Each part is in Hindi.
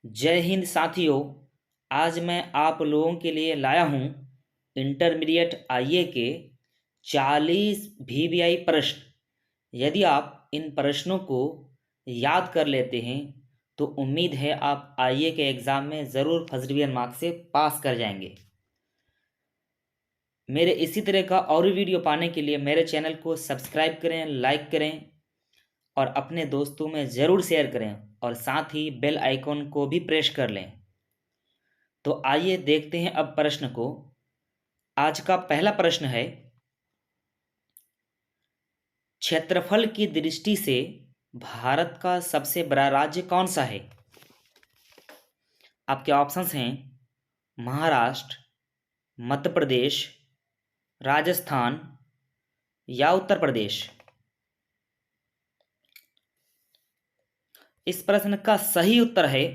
जय हिंद साथियों। आज मैं आप लोगों के लिए लाया हूं इंटरमीडिएट आईए के 40 वीवीआई प्रश्न। यदि आप इन प्रश्नों को याद कर लेते हैं तो उम्मीद है आप आईए के एग्ज़ाम में ज़रूर फर्स्ट डिवीजन मार्क्स से पास कर जाएंगे। मेरे इसी तरह का और भी वीडियो पाने के लिए मेरे चैनल को सब्सक्राइब करें, लाइक करें और अपने दोस्तों में ज़रूर शेयर करें और साथ ही बेल आइकॉन को भी प्रेस कर लें। तो आइए देखते हैं अब प्रश्न को। आज का पहला प्रश्न है, क्षेत्रफल की दृष्टि से भारत का सबसे बड़ा राज्य कौन सा है? आपके ऑप्शंस हैं महाराष्ट्र, मध्य प्रदेश, राजस्थान या उत्तर प्रदेश। इस प्रश्न का सही उत्तर है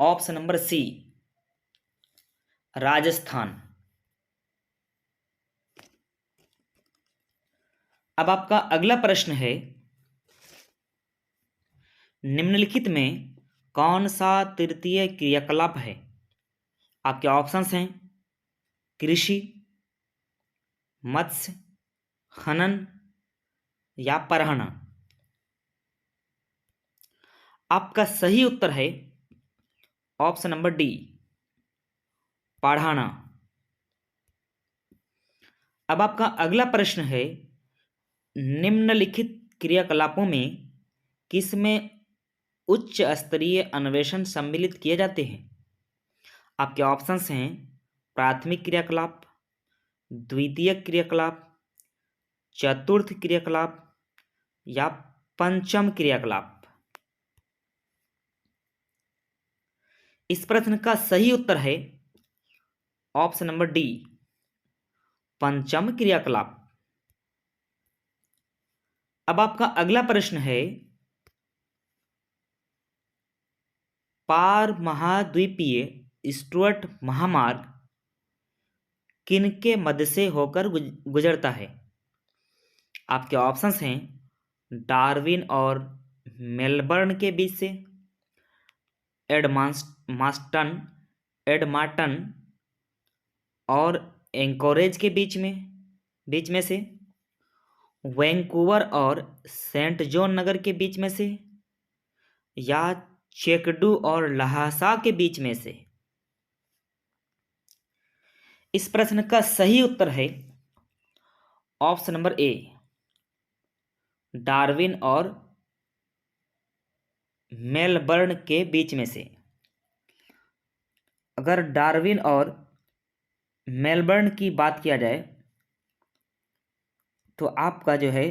ऑप्शन नंबर सी, राजस्थान। अब आपका अगला प्रश्न है, निम्नलिखित में कौन सा तृतीय क्रियाकलाप है? आपके ऑप्शंस हैं कृषि, मत्स्य, खनन या परहना। आपका सही उत्तर है ऑप्शन नंबर डी, पढ़ाना। अब आपका अगला प्रश्न है, निम्नलिखित क्रियाकलापों में किसमें उच्च स्तरीय अन्वेषण सम्मिलित किए जाते हैं? आपके ऑप्शंस हैं प्राथमिक क्रियाकलाप, द्वितीय क्रियाकलाप, चतुर्थ क्रियाकलाप या पंचम क्रियाकलाप। इस प्रश्न का सही उत्तर है ऑप्शन नंबर डी, पंचम क्रियाकलाप। अब आपका अगला प्रश्न है, पार महाद्वीपीय स्टुअर्ट महामार्ग किनके मध्य से होकर गुजरता है? आपके ऑप्शंस हैं डार्विन और मेलबर्न के बीच से, एडमार्टन और एंकोरेज के बीच में से, वैंकूवर और सेंट जॉन नगर के बीच में से, या चेकडू और लहासा के बीच में से। इस प्रश्न का सही उत्तर है ऑप्शन नंबर ए, डार्विन और मेलबर्न के बीच में से। अगर डार्विन और मेलबर्न की बात किया जाए तो आपका जो है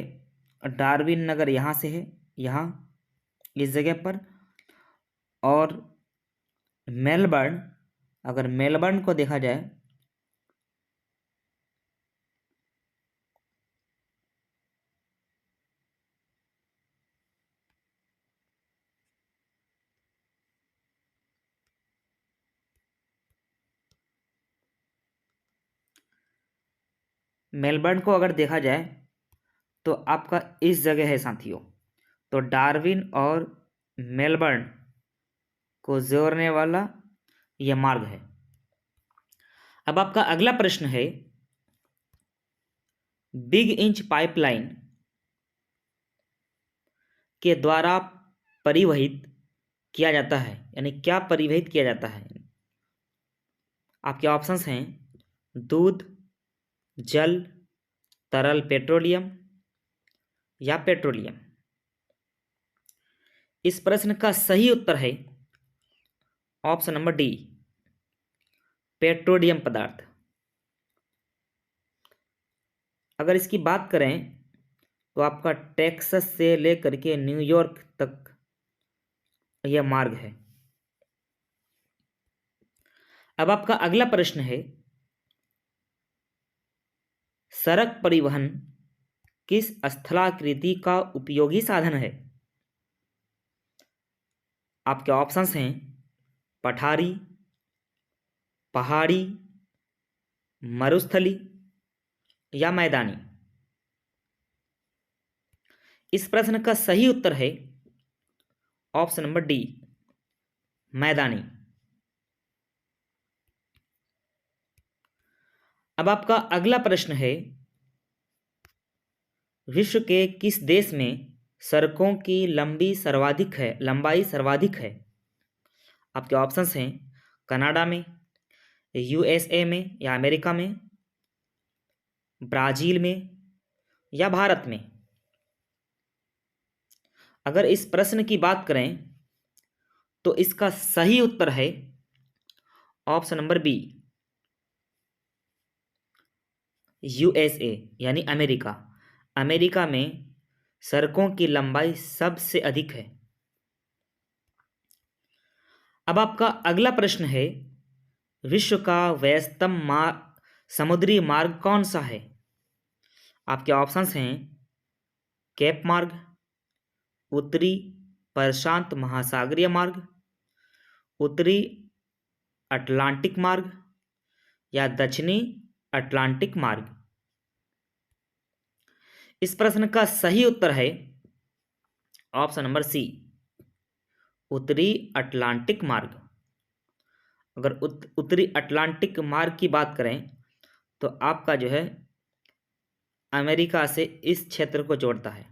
डार्विन नगर यहाँ से है, यहाँ इस जगह पर, और मेलबर्न, अगर मेलबर्न को देखा जाए मेलबर्न को अगर देखा जाए तो आपका इस जगह है साथियों। तो डार्विन और मेलबर्न को जोड़ने वाला यह मार्ग है। अब आपका अगला प्रश्न है, बिग इंच पाइपलाइन के द्वारा परिवहित किया जाता है, यानी क्या परिवहित किया जाता है? आपके ऑप्शंस हैं दूध, जल, तरल पेट्रोलियम या पेट्रोलियम। इस प्रश्न का सही उत्तर है ऑप्शन नंबर डी, पेट्रोलियम पदार्थ। अगर इसकी बात करें तो आपका टेक्सास से लेकर के न्यूयॉर्क तक यह मार्ग है। अब आपका अगला प्रश्न है, सड़क परिवहन किस स्थलाकृति का उपयोगी साधन है? आपके ऑप्शंस हैं पठारी, पहाड़ी, मरुस्थली या मैदानी। इस प्रश्न का सही उत्तर है ऑप्शन नंबर डी, मैदानी। अब आपका अगला प्रश्न है, विश्व के किस देश में सड़कों की लंबाई सर्वाधिक है? आपके ऑप्शंस हैं कनाडा में, यूएसए में या अमेरिका में, ब्राजील में या भारत में। अगर इस प्रश्न की बात करें तो इसका सही उत्तर है ऑप्शन नंबर बी, यूएसए यानी अमेरिका। अमेरिका में सड़कों की लंबाई सबसे अधिक है। अब आपका अगला प्रश्न है, विश्व का व्यस्तम समुद्री मार्ग कौन सा है? आपके ऑप्शंस हैं केप मार्ग, उत्तरी प्रशांत महासागरीय मार्ग, उत्तरी अटलांटिक मार्ग या दक्षिणी अटलांटिक मार्ग। इस प्रश्न का सही उत्तर है ऑप्शन नंबर सी, उत्तरी अटलांटिक मार्ग। अगर उत्तरी अटलांटिक मार्ग की बात करें तो आपका जो है अमेरिका से इस क्षेत्र को जोड़ता है,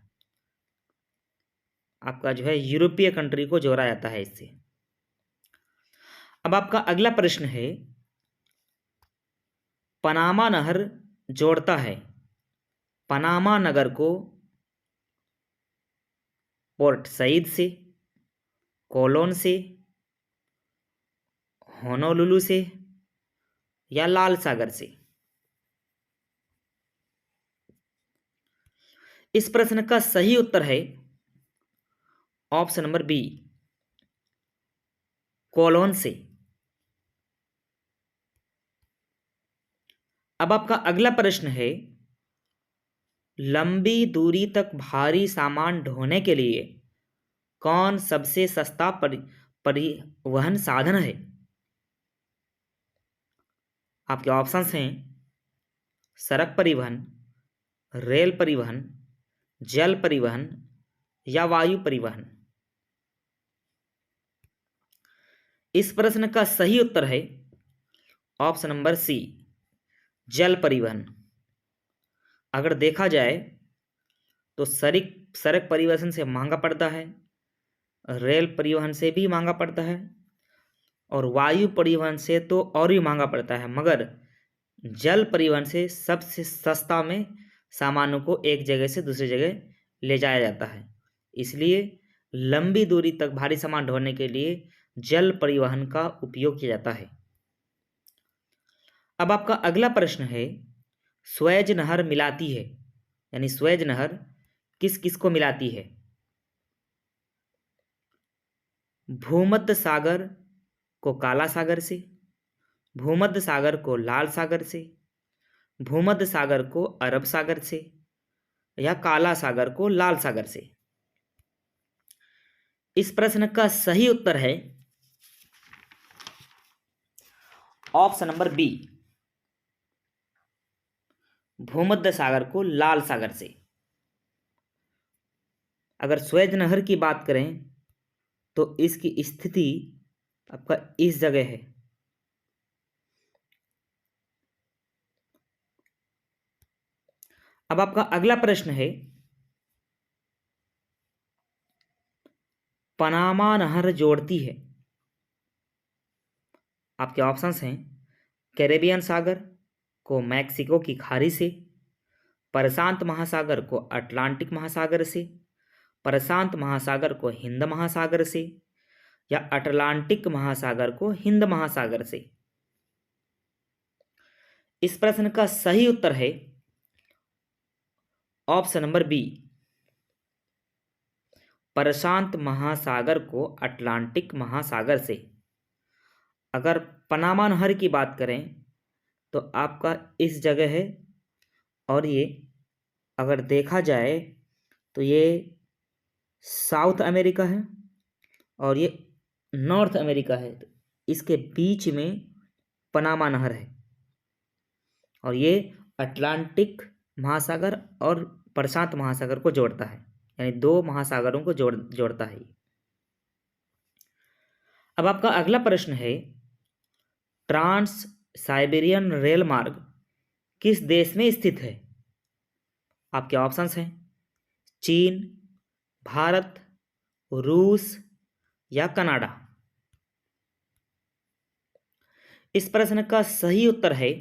आपका जो है यूरोपीय कंट्री को जोड़ा जाता है इससे। अब आपका अगला प्रश्न है, पनामा नहर जोड़ता है पनामा नगर को पोर्ट सईद से, कोलोन से, होनोलुलु से या लाल सागर से। इस प्रश्न का सही उत्तर है ऑप्शन नंबर बी, कोलोन से। अब आपका अगला प्रश्न है, लंबी दूरी तक भारी सामान ढोने के लिए कौन सबसे सस्ता परिवहन साधन है? आपके ऑप्शंस हैं सड़क परिवहन, रेल परिवहन, जल परिवहन या वायु परिवहन। इस प्रश्न का सही उत्तर है ऑप्शन नंबर सी, जल परिवहन। अगर देखा जाए तो सड़क परिवहन से महंगा पड़ता है, रेल परिवहन से भी महंगा पड़ता है और वायु परिवहन से तो और भी महंगा पड़ता है, मगर जल परिवहन से सबसे सस्ता में सामानों को एक जगह से दूसरी जगह ले जाया जाता है। इसलिए लंबी दूरी तक भारी सामान ढोने के लिए जल परिवहन का उपयोग किया जाता है। अब आपका अगला प्रश्न है, स्वेज नहर मिलाती है, यानी स्वेज नहर किस किस को मिलाती है? भूमध्य सागर को काला सागर से, भूमध्य सागर को लाल सागर से, भूमध्य सागर को अरब सागर से या काला सागर को लाल सागर से। इस प्रश्न का सही उत्तर है ऑप्शन नंबर बी, भूमध्य सागर को लाल सागर से। अगर स्वेज नहर की बात करें तो इसकी स्थिति आपका इस जगह है। अब आपका अगला प्रश्न है, पनामा नहर जोड़ती है। आपके ऑप्शंस हैं कैरेबियन सागर को मैक्सिको की खाड़ी से, प्रशांत महासागर को अटलांटिक महासागर से, प्रशांत महासागर को हिंद महासागर से या अटलांटिक महासागर को हिंद महासागर से। इस प्रश्न का सही उत्तर है ऑप्शन नंबर बी, प्रशांत महासागर को अटलांटिक महासागर से। अगर पनामा नहर की बात करें तो आपका इस जगह है और ये अगर देखा जाए तो ये साउथ अमेरिका है और ये नॉर्थ अमेरिका है। तो इसके बीच में पनामा नहर है और ये अटलांटिक महासागर और प्रशांत महासागर को जोड़ता है, यानी दो महासागरों को जोड़ता है। अब आपका अगला प्रश्न है, ट्रांस साइबेरियन रेल मार्ग किस देश में स्थित है? आपके ऑप्शंस हैं चीन, भारत, रूस या कनाडा। इस प्रश्न का सही उत्तर है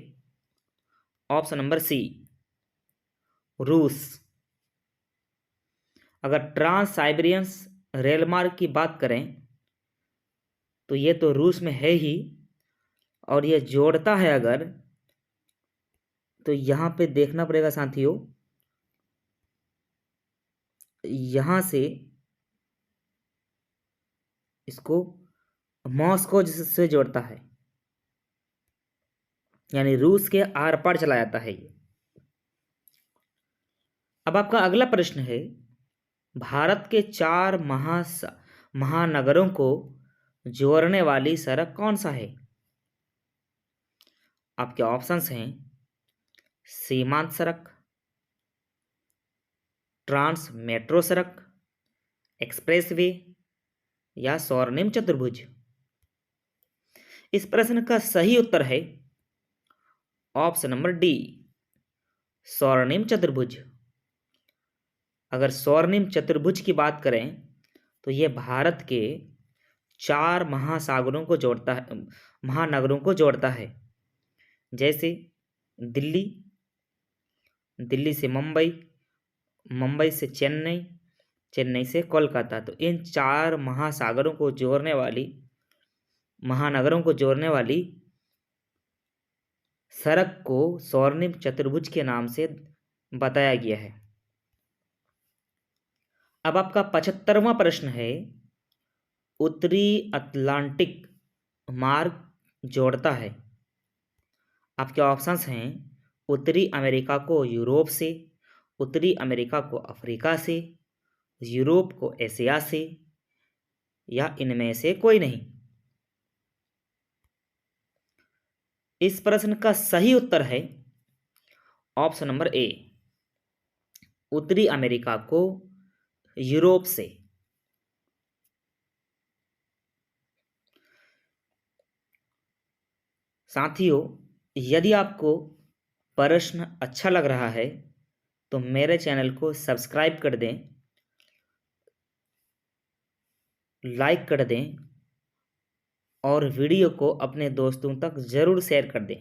ऑप्शन नंबर सी, रूस। अगर ट्रांस साइबेरियन रेलमार्ग की बात करें तो ये तो रूस में है ही, और ये जोड़ता है अगर, तो यहाँ पे देखना पड़ेगा साथियों, यहाँ से इसको मॉस्को से जोड़ता है, यानी रूस के आर पार चला जाता है ये। अब आपका अगला प्रश्न है, भारत के 4 महानगरों को जोड़ने वाली सड़क कौन सा है? आपके ऑप्शंस हैं सीमांत सड़क, ट्रांस मेट्रो सड़क, एक्सप्रेसवे या स्वर्णिम चतुर्भुज। इस प्रश्न का सही उत्तर है ऑप्शन नंबर डी, स्वर्णिम चतुर्भुज। अगर स्वर्णिम चतुर्भुज की बात करें तो यह भारत के 4 महासागरों को जोड़ता है, महानगरों को जोड़ता है, जैसे दिल्ली, दिल्ली से मुंबई, मुंबई से चेन्नई, चेन्नई से कोलकाता। तो इन 4 महासागरों को जोड़ने वाली, महानगरों को जोड़ने वाली सड़क को स्वर्णिम चतुर्भुज के नाम से बताया गया है। अब आपका 75वां प्रश्न है, उत्तरी अटलांटिक मार्ग जोड़ता है। आपके ऑप्शंस हैं उत्तरी अमेरिका को यूरोप से, उत्तरी अमेरिका को अफ्रीका से, यूरोप को एशिया से, या इनमें से कोई नहीं। इस प्रश्न का सही उत्तर है ऑप्शन नंबर ए, उत्तरी अमेरिका को यूरोप से। साथियों, यदि आपको प्रश्न अच्छा लग रहा है तो मेरे चैनल को सब्सक्राइब कर दें, लाइक कर दें और वीडियो को अपने दोस्तों तक जरूर शेयर कर दें।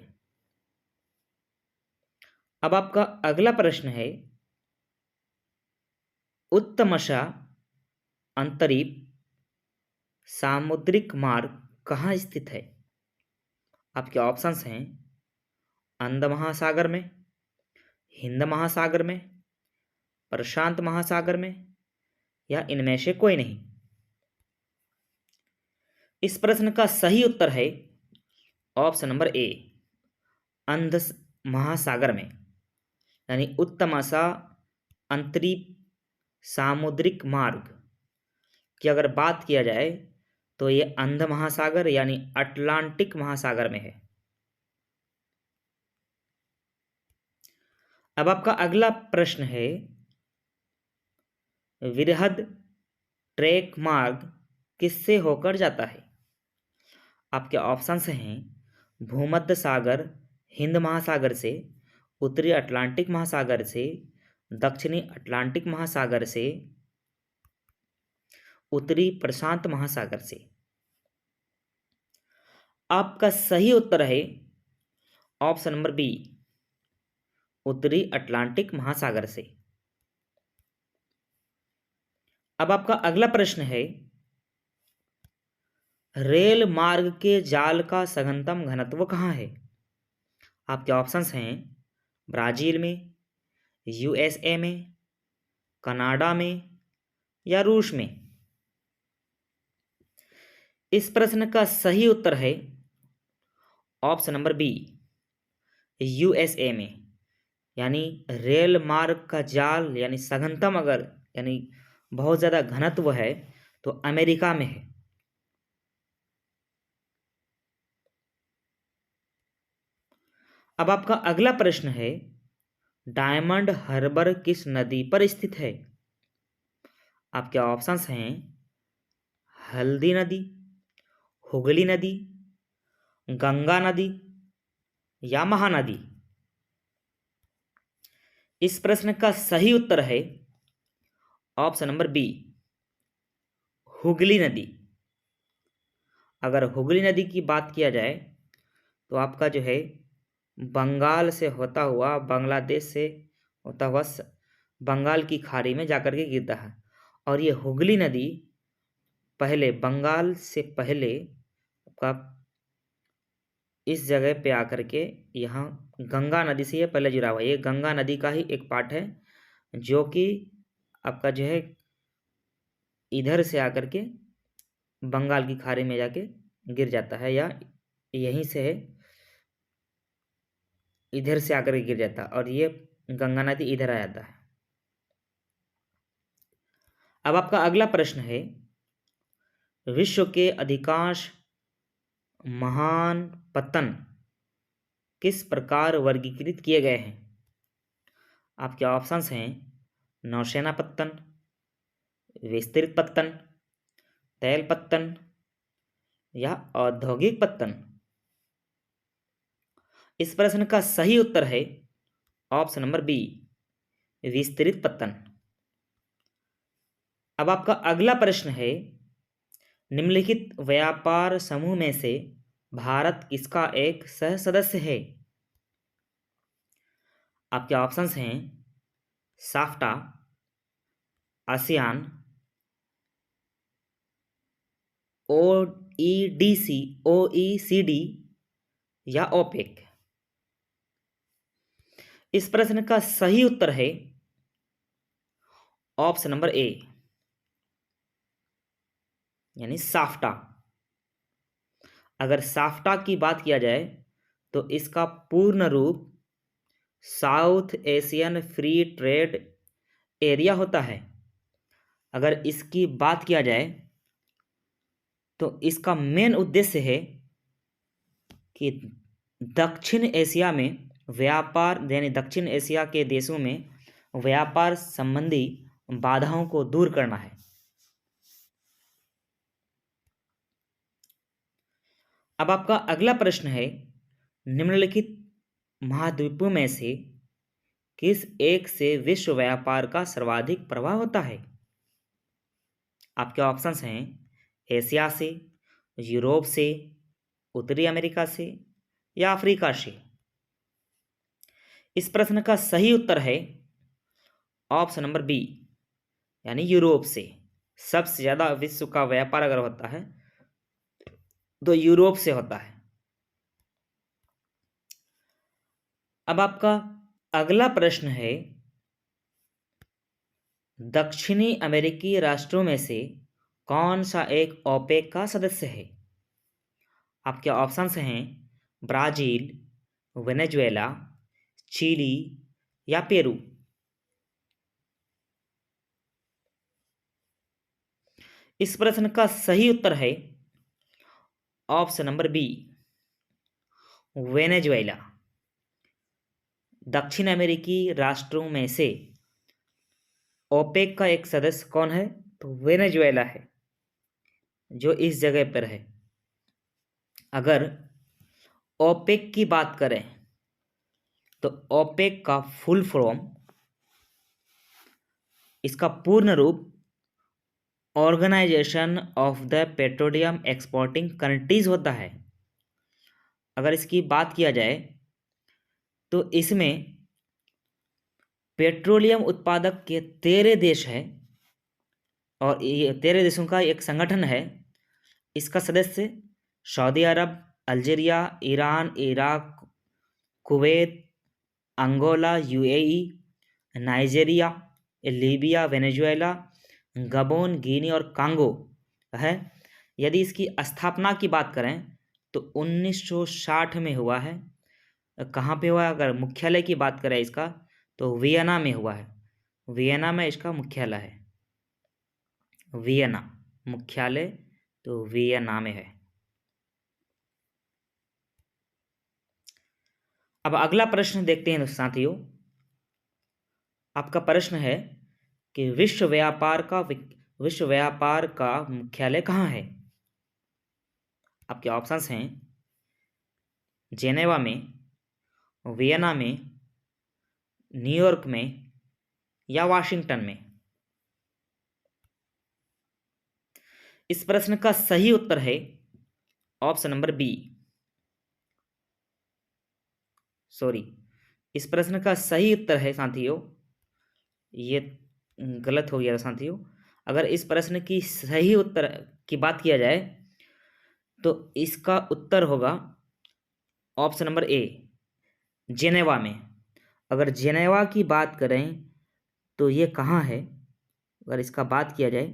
अब आपका अगला प्रश्न है, उत्तमशा अंतरिप सामुद्रिक मार्ग कहाँ स्थित है? आपके ऑप्शंस हैं अंध महासागर में, हिंद महासागर में, प्रशांत महासागर में, या इनमें से कोई नहीं। इस प्रश्न का सही उत्तर है ऑप्शन नंबर ए, अंध महासागर में। यानी उत्तमशा अंतरिप सामुद्रिक मार्ग की अगर बात किया जाए तो ये अंध महासागर यानी अटलांटिक महासागर में है। अब आपका अगला प्रश्न है, वृहद ट्रैक मार्ग किससे होकर जाता है? आपके ऑप्शंस हैं भूमध्य सागर हिंद महासागर से, उत्तरी अटलांटिक महासागर से, दक्षिणी अटलांटिक महासागर से, उत्तरी प्रशांत महासागर से। आपका सही उत्तर है ऑप्शन नंबर बी, उत्तरी अटलांटिक महासागर से। अब आपका अगला प्रश्न है, रेल मार्ग के जाल का सघनतम घनत्व कहाँ है? आपके ऑप्शंस हैं ब्राजील में, यूएसए में, कनाडा में, या रूस में। इस प्रश्न का सही उत्तर है ऑप्शन नंबर बी, यूएसए में। यानी रेल मार्ग का जाल यानी सघनतम अगर यानी बहुत ज़्यादा घनत्व है तो अमेरिका में है। अब आपका अगला प्रश्न है, डायमंड हार्बर किस नदी पर स्थित है? आपके ऑप्शंस हैं हल्दी नदी, हुगली नदी, गंगा नदी या महानदी? इस प्रश्न का सही उत्तर है ऑप्शन नंबर बी, हुगली नदी। अगर हुगली नदी की बात किया जाए तो आपका जो है बंगाल से होता हुआ, बांग्लादेश से होता हुआ बंगाल की खाड़ी में जाकर के गिरता है। और ये हुगली नदी पहले बंगाल से पहले आपका इस जगह पे आकर के यहाँ गंगा नदी से ये पहले जुड़ा हुआ है। ये गंगा नदी का ही एक पार्ट है जो कि आपका जो है इधर से आकर के बंगाल की खाड़ी में जाके गिर जाता है, या यहीं से है, इधर से आकर के गिर जाता है और ये गंगा नदी इधर आ जाता है। अब आपका अगला प्रश्न है, विश्व के अधिकांश महान पत्तन किस प्रकार वर्गीकृत किए गए हैं? आपके ऑप्शंस हैं नौसेना पत्तन, विस्तृत पत्तन, तैल पत्तन या औद्योगिक पत्तन। इस प्रश्न का सही उत्तर है ऑप्शन नंबर बी, विस्तृत पत्तन। अब आपका अगला प्रश्न है, निम्नलिखित व्यापार समूह में से भारत किसका एक सह सदस्य है? आपके ऑप्शंस हैं साफ्टा, आसियान, ओईडीसी, ओईसीडी या ओपेक। इस प्रश्न का सही उत्तर है ऑप्शन नंबर ए, यानी साफ्टा। अगर साफ्टा की बात किया जाए तो इसका पूर्ण रूप south Asian free trade area होता है। अगर इसकी बात किया जाए तो इसका मेन उद्देश्य है कि दक्षिण एशिया में व्यापार, यानी दक्षिण एशिया के देशों में व्यापार संबंधी बाधाओं को दूर करना है। अब आपका अगला प्रश्न है, निम्नलिखित महाद्वीपों में से किस एक से विश्व व्यापार का सर्वाधिक प्रभाव होता है? आपके ऑप्शंस हैं एशिया से, यूरोप से, उत्तरी अमेरिका से या अफ्रीका से। इस प्रश्न का सही उत्तर है ऑप्शन नंबर बी, यानी यूरोप से। सबसे ज्यादा विश्व का व्यापार अगर होता है तो यूरोप से होता है। अब आपका अगला प्रश्न है, दक्षिणी अमेरिकी राष्ट्रों में से कौन सा एक ओपेक का सदस्य है? आपके ऑप्शंस हैं ब्राजील, वेनेजुएला, चिली या पेरू। इस प्रश्न का सही उत्तर है ऑप्शन नंबर बी, वेनेजुएला। दक्षिण अमेरिकी राष्ट्रों में से ओपेक का एक सदस्य कौन है? तो वेनेजुएला है, जो इस जगह पर है। अगर ओपेक की बात करें तो ओपेक का फुल फॉर्म, इसका पूर्ण रूप organisation of the petroleum exporting countries होता है। अगर इसकी बात किया जाए तो इसमें पेट्रोलियम उत्पादक के 13 देश हैं और ये 13 देशों का एक संगठन है। इसका सदस्य Saudi Arabia, Algeria, Iran, Iraq, Kuwait, Angola, UAE, Nigeria, Libya, Venezuela, Gabon, Guinea और कांगो है। यदि इसकी स्थापना की बात करें तो 1960 में हुआ है। कहाँ पे हुआ है? अगर मुख्यालय की बात करें इसका तो वियना में हुआ है। वियना में इसका मुख्यालय है। वियना मुख्यालय तो वियना में है। अब अगला प्रश्न देखते हैं साथियों। आपका प्रश्न है कि विश्व व्यापार का मुख्यालय कहाँ है? आपके ऑप्शंस हैं जेनेवा में, वियना में, न्यूयॉर्क में या वाशिंगटन में। इस प्रश्न का सही उत्तर है ऑप्शन नंबर बी। सॉरी, इस प्रश्न का सही उत्तर है साथियों, ये गलत हो गया साथियों। अगर इस प्रश्न की सही उत्तर की बात किया जाए तो इसका उत्तर होगा ऑप्शन नंबर ए, जेनेवा में। अगर जेनेवा की बात करें तो ये कहाँ है, अगर इसका बात किया जाए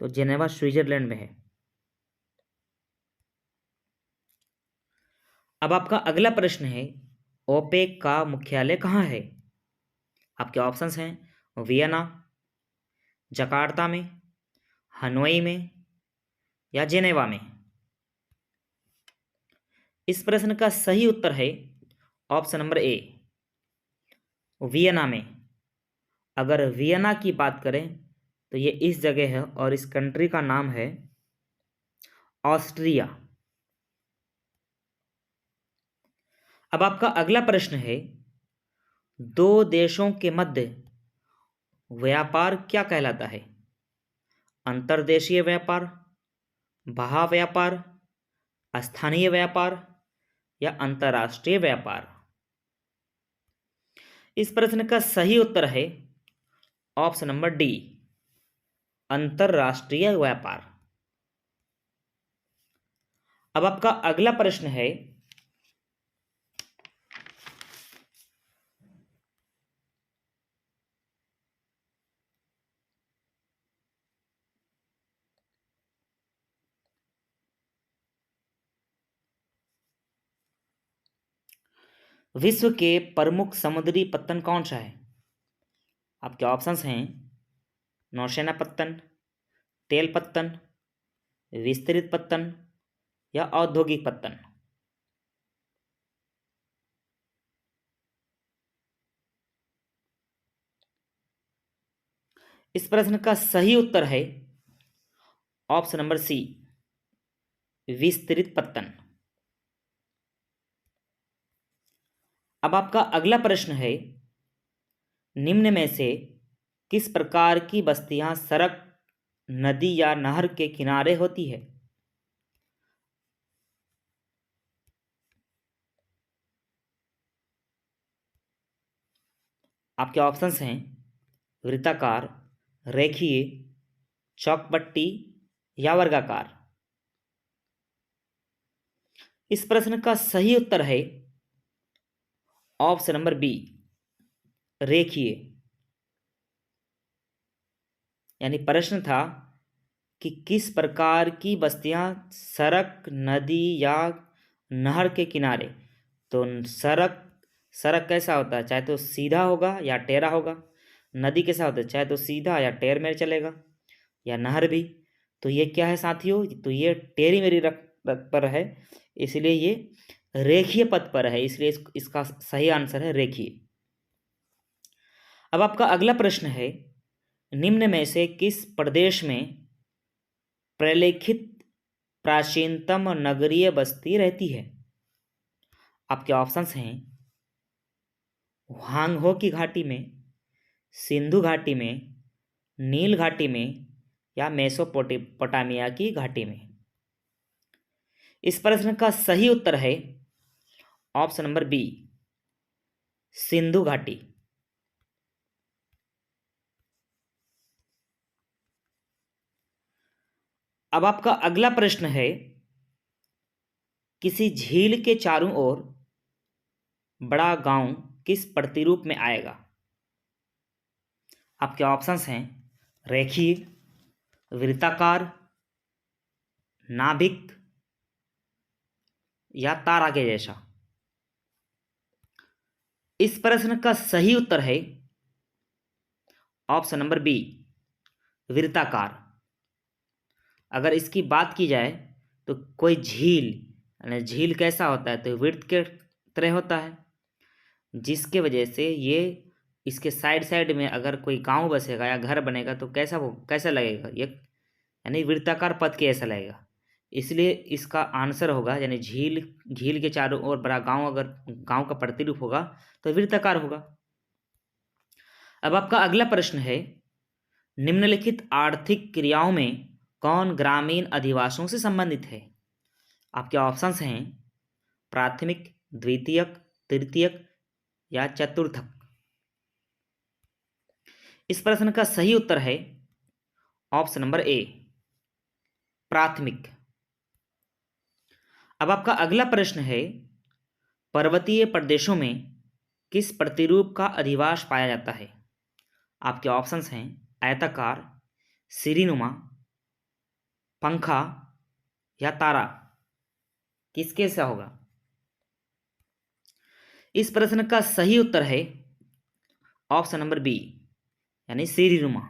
तो जेनेवा स्विट्जरलैंड में है। अब आपका अगला प्रश्न है, ओपेक का मुख्यालय कहाँ है? आपके ऑप्शंस हैं वियना, जकार्ता में, हनोई में या जेनेवा में। इस प्रश्न का सही उत्तर है ऑप्शन नंबर ए, वियना में। अगर वियना की बात करें तो ये इस जगह है और इस कंट्री का नाम है ऑस्ट्रिया। अब आपका अगला प्रश्न है, दो देशों के मध्य व्यापार क्या कहलाता है? अंतर्देशीय व्यापार, बाह्य व्यापार, स्थानीय व्यापार या अंतर्राष्ट्रीय व्यापार। इस प्रश्न का सही उत्तर है ऑप्शन नंबर डी, अंतर्राष्ट्रीय व्यापार। अब आपका अगला प्रश्न है, विश्व के प्रमुख समुद्री पत्तन कौन सा है? आपके ऑप्शंस हैं नौसेना पत्तन, तेल पत्तन, विस्तृत पत्तन या औद्योगिक पत्तन। इस प्रश्न का सही उत्तर है ऑप्शन नंबर सी, विस्तृत पत्तन। अब आपका अगला प्रश्न है, निम्न में से किस प्रकार की बस्तियां सड़क, नदी या नहर के किनारे होती है? आपके ऑप्शंस हैं वृत्ताकार, रेखीय, चौकपट्टी या वर्गाकार। इस प्रश्न का सही उत्तर है ऑप्शन नंबर बी, रेखीय। यानी प्रश्न था कि किस प्रकार की बस्तियां सड़क, नदी या नहर के किनारे। तो सड़क, सड़क कैसा होता है, चाहे तो सीधा होगा या टेढ़ा होगा। नदी कैसा होता है, चाहे तो सीधा या टेढ़ में चलेगा, या नहर भी। तो ये क्या है साथियों, तो ये टेढ़ी मेरी रख पर है, इसलिए ये रेखीय पथ पर है, इसलिए इसका सही आंसर है रेखीय। अब आपका अगला प्रश्न है, निम्न में से किस प्रदेश में प्रलेखित प्राचीनतम नगरीय बस्ती रहती है? आपके ऑप्शंस हैं हांगहो की घाटी में, सिंधु घाटी में, नील घाटी में या मेसोपोटामिया की घाटी में। इस प्रश्न का सही उत्तर है ऑप्शन नंबर बी, सिंधु घाटी। अब आपका अगला प्रश्न है, किसी झील के चारों ओर बड़ा गांव किस प्रतिरूप में आएगा? आपके ऑप्शंस हैं रेखीय, वृत्ताकार, नाभिक या तारा के जैसा। इस प्रश्न का सही उत्तर है ऑप्शन नंबर बी, वृत्ताकार। अगर इसकी बात की जाए तो कोई झील, यानी झील कैसा होता है, तो वृत्त के तरह होता है, जिसके वजह से ये इसके साइड साइड में अगर कोई गांव बसेगा या घर बनेगा तो कैसा, वो कैसा लगेगा, ये यानी वृत्ताकार पथ के ऐसा लगेगा। इसलिए इसका आंसर होगा, यानी झील झील के चारों ओर बड़ा गांव, अगर गांव का प्रतिरूप होगा तो वृत्ताकार होगा। अब आपका अगला प्रश्न है, निम्नलिखित आर्थिक क्रियाओं में कौन ग्रामीण अधिवासियों से संबंधित है? आपके ऑप्शंस हैं प्राथमिक, द्वितीयक, तृतीयक या चतुर्थक। इस प्रश्न का सही उत्तर है ऑप्शन नंबर ए, प्राथमिक। अब आपका अगला प्रश्न है, पर्वतीय प्रदेशों में किस प्रतिरूप का अधिवास पाया जाता है? आपके ऑप्शंस हैं आयताकार, सिरीनुमा, पंखा या तारा। किसके से होगा? इस प्रश्न का सही उत्तर है ऑप्शन नंबर बी, यानी सिरीनुमा।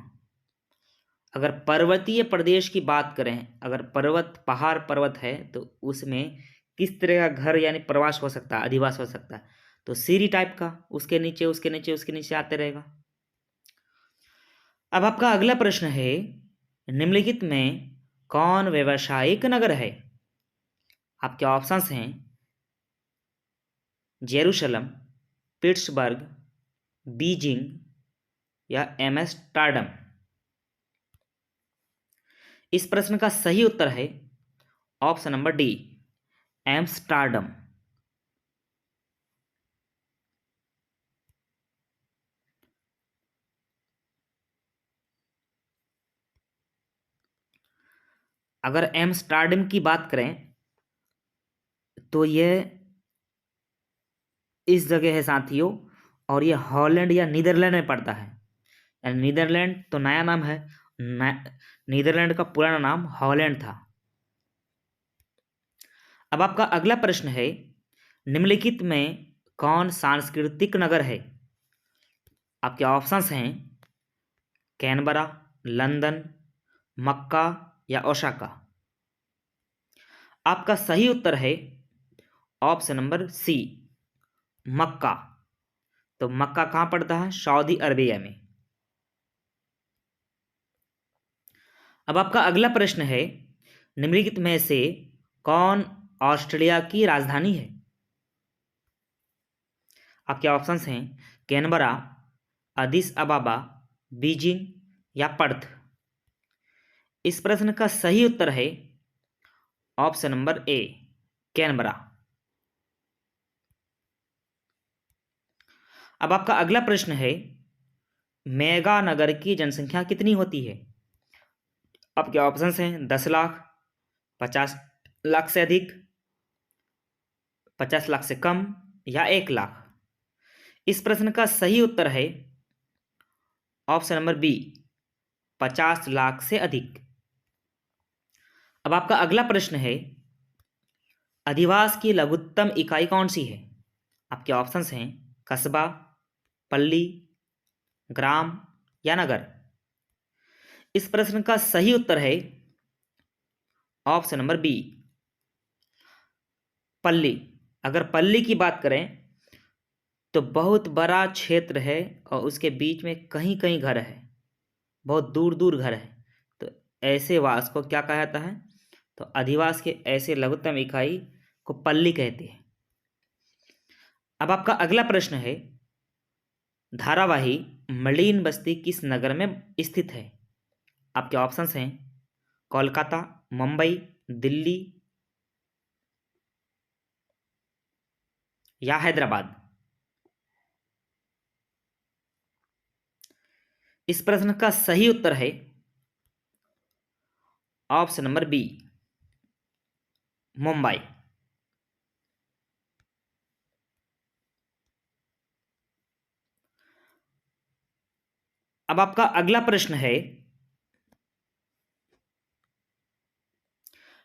अगर पर्वतीय प्रदेश की बात करें, अगर पर्वत पहाड़ पर्वत है तो उसमें किस तरह का घर यानी प्रवास हो सकता है, अधिवास हो सकता है? तो सीरी टाइप का, उसके नीचे उसके नीचे उसके नीचे आते रहेगा। अब आपका अगला प्रश्न है, निम्नलिखित में कौन व्यावसायिक नगर है? आपके ऑप्शंस हैं जेरूशलम, पिट्सबर्ग, बीजिंग या एम्स्टर्डम। इस प्रश्न का सही उत्तर है ऑप्शन नंबर डी, एम्स्टर्डम। अगर एम्स्टर्डम की बात करें तो यह इस जगह है साथियों, और यह हॉलैंड या नीदरलैंड में पड़ता है। यानी नीदरलैंड तो नया नाम है, नीदरलैंड का पुराना नाम हॉलैंड था। अब आपका अगला प्रश्न है, निम्नलिखित में कौन सांस्कृतिक नगर है? आपके ऑप्शंस हैं कैनबरा, लंदन, मक्का या ओसाका। आपका सही उत्तर है ऑप्शन नंबर सी, मक्का। तो मक्का कहाँ पड़ता है? सऊदी अरबिया में। अब आपका अगला प्रश्न है, निम्नलिखित में से कौन ऑस्ट्रेलिया की राजधानी है? आपके ऑप्शंस हैं कैनबरा, अदिस अबाबा, बीजिंग या पर्थ। इस प्रश्न का सही उत्तर है ऑप्शन नंबर ए, कैनबरा। अब आपका अगला प्रश्न है, मेगा नगर की जनसंख्या कितनी होती है? आपके ऑप्शंस हैं 10 लाख, 50 लाख से अधिक, 50 लाख से कम या 1 लाख। इस प्रश्न का सही उत्तर है ऑप्शन नंबर बी, 50 लाख से अधिक। अब आपका अगला प्रश्न है, अधिवास की लघुत्तम इकाई कौन सी है? आपके ऑप्शंस हैं कस्बा, पल्ली, ग्राम या नगर। इस प्रश्न का सही उत्तर है ऑप्शन नंबर बी, पल्ली। अगर पल्ली की बात करें तो बहुत बड़ा क्षेत्र है और उसके बीच में कहीं कहीं घर है, बहुत दूर दूर घर है। तो ऐसे वास को क्या कहा जाता है? तो अधिवास के ऐसे लघुत्तम इकाई को पल्ली कहते हैं। अब आपका अगला प्रश्न है, धारावाही मलिन बस्ती किस नगर में स्थित है? आपके ऑप्शंस हैं कोलकाता, मुंबई, दिल्ली या हैदराबाद। इस प्रश्न का सही उत्तर है ऑप्शन नंबर बी, मुंबई। अब आपका अगला प्रश्न है,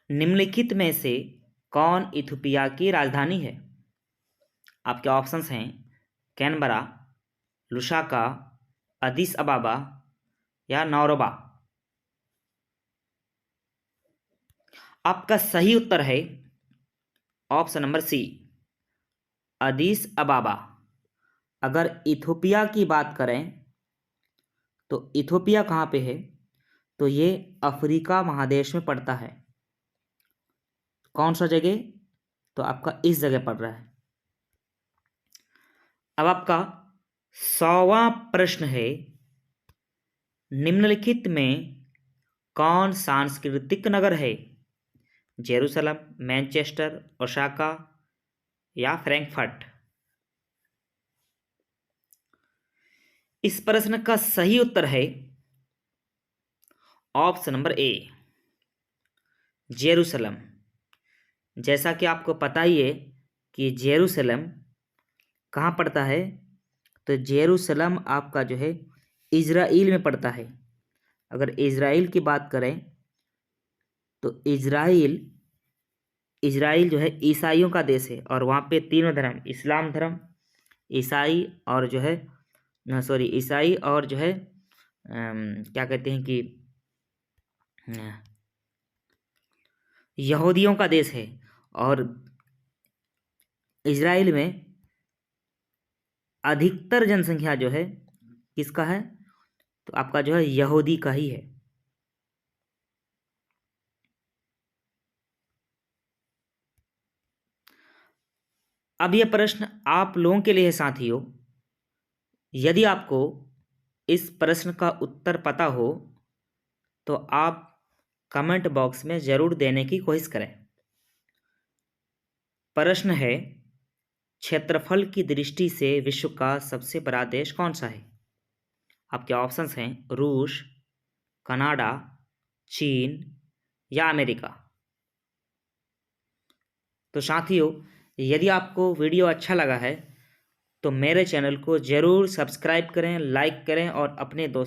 निम्नलिखित में से कौन इथियोपिया की राजधानी है? आपके ऑप्शंस हैं कैनबरा, लुसाका, अदिस अबाबा या नौरोबा। आपका सही उत्तर है option number C, Addis Ababa. अगर इथियोपिया की बात करें तो इथियोपिया कहाँ पे है? तो ये अफ्रीका महादेश में पड़ता है। कौन सा जगह? तो आपका इस जगह पड़ रहा है। अब आपका 100वां प्रश्न है, निम्नलिखित में कौन सांस्कृतिक नगर है? जेरूसलम, मैनचेस्टर, ओसाका या फ्रैंकफर्ट? इस प्रश्न का सही उत्तर है ऑप्शन नंबर ए, जेरूसलम। जैसा कि आपको पता ही है कि जेरूसलम कहाँ पड़ता है, तो जेरूसलम आपका जो है इजराइल में पड़ता है। अगर इजराइल की बात करें तो इजराइल जो है ईसाइयों का देश है, और वहाँ पे तीनों धर्म, इस्लाम धर्म, ईसाई और जो है ईसाई और जो है क्या कहते हैं कि यहूदियों का देश है। और इजराइल में अधिकतर जनसंख्या जो है किसका है, तो आपका जो है यहूदी का ही है। अब यह प्रश्न आप लोगों के लिए है साथियों। यदि आपको इस प्रश्न का उत्तर पता हो तो आप कमेंट बॉक्स में ज़रूर देने की कोशिश करें। प्रश्न है, क्षेत्रफल की दृष्टि से विश्व का सबसे बड़ा देश कौन सा है? आपके ऑप्शंस हैं रूस, कनाडा, चीन या अमेरिका। तो साथियों, यदि आपको वीडियो अच्छा लगा है तो मेरे चैनल को ज़रूर सब्सक्राइब करें, लाइक करें और अपने दोस्तों